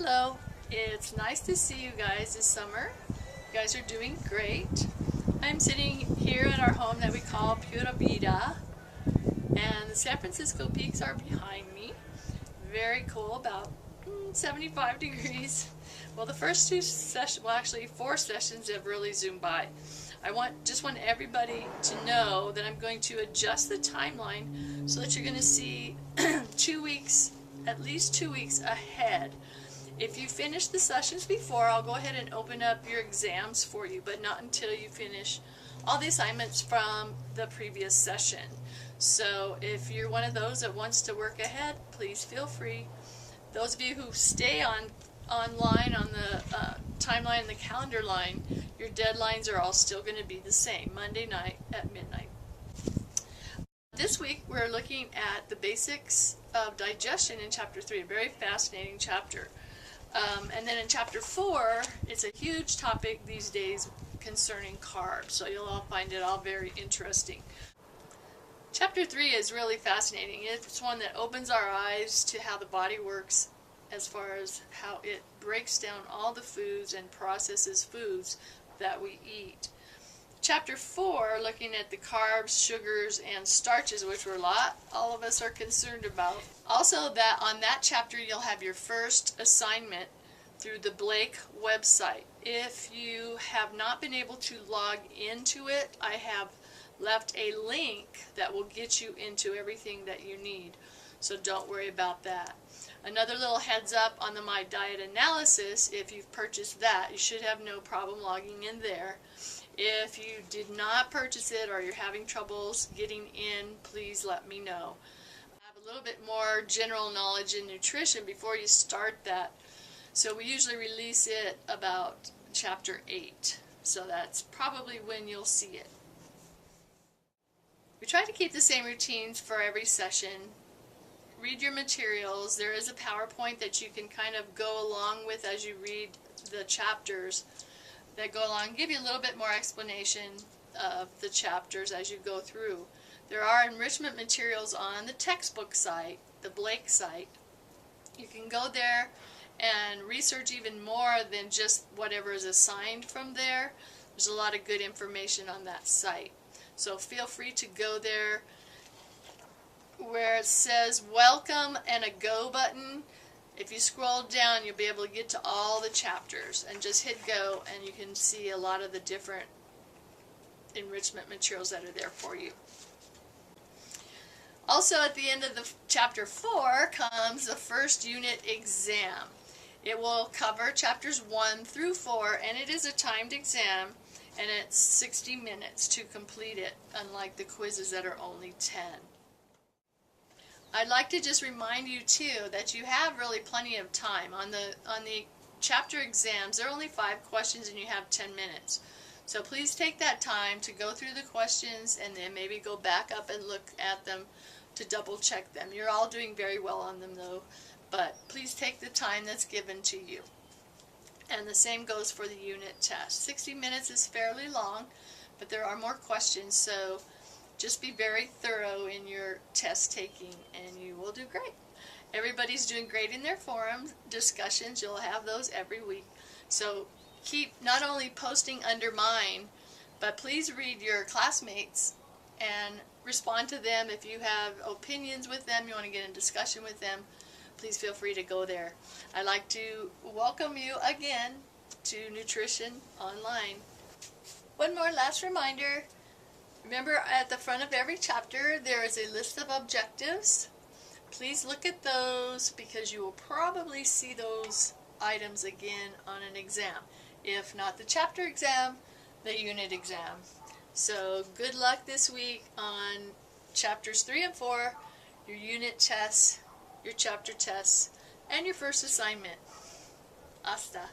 Hello, it's nice to see you guys this summer. You guys are doing great. I'm sitting here at our home that we call Pura Vida, and the San Francisco peaks are behind me. Very cool, about 75 degrees. Well, the first two sessions, well actually 4 sessions have really zoomed by. Just want everybody to know that I'm going to adjust the timeline so that you're going to see 2 weeks, at least 2 weeks ahead. If you finish the sessions before, I'll go ahead and open up your exams for you, but not until you finish all the assignments from the previous session. So if you're one of those that wants to work ahead, please feel free. Those of you who stay online on the timeline and the calendar line, your deadlines are all still going to be the same, Monday night at midnight. This week we're looking at the basics of digestion in chapter 3, a very fascinating chapter. And then in chapter 4, it's a huge topic these days concerning carbs, so you'll all find it all very interesting. Chapter 3 is really fascinating. It's one that opens our eyes to how the body works as far as how it breaks down all the foods and processes foods that we eat. Chapter 4, looking at the carbs, sugars, and starches, which all of us are concerned about. Also, that on that chapter you'll have your first assignment through the Blake website. If you have not been able to log into it, I have left a link that will get you into everything that you need. So don't worry about that. Another little heads up on the My Diet Analysis, if you've purchased that, you should have no problem logging in there. If you did not purchase it or you're having troubles getting in, please let me know. I have a little bit more general knowledge in nutrition before you start that. So we usually release it about chapter 8. So that's probably when you'll see it. We try to keep the same routines for every session. Read your materials. There is a PowerPoint that you can kind of go along with as you read the chapters that go along, give you a little bit more explanation of the chapters as you go through. There are enrichment materials on the textbook site, the Blake site. You can go there and research even more than just whatever is assigned from there. There's a lot of good information on that site. So feel free to go there where it says welcome and a go button. If you scroll down, you'll be able to get to all the chapters and just hit go, and you can see a lot of the different enrichment materials that are there for you. Also, at the end of the chapter 4 comes the first unit exam. It will cover chapters 1 through 4, and it is a timed exam, and it's 60 minutes to complete it, unlike the quizzes that are only 10. I'd like to just remind you too that you have really plenty of time. On the chapter exams, there are only 5 questions and you have 10 minutes. So please take that time to go through the questions and then maybe go back up and look at them to double check them. You're all doing very well on them though, but please take the time that's given to you. And the same goes for the unit test. 60 minutes is fairly long, but there are more questions, so just be very thorough in your test taking and you will do great. Everybody's doing great in their forum discussions. You'll have those every week. So keep not only posting under mine, but please read your classmates and respond to them. If you have opinions with them, you want to get in discussion with them, please feel free to go there. I'd like to welcome you again to Nutrition Online. One more last reminder. Remember, at the front of every chapter there is a list of objectives. Please look at those because you will probably see those items again on an exam. If not the chapter exam, the unit exam. So good luck this week on chapters 3 and 4, your unit tests, your chapter tests, and your first assignment. Hasta.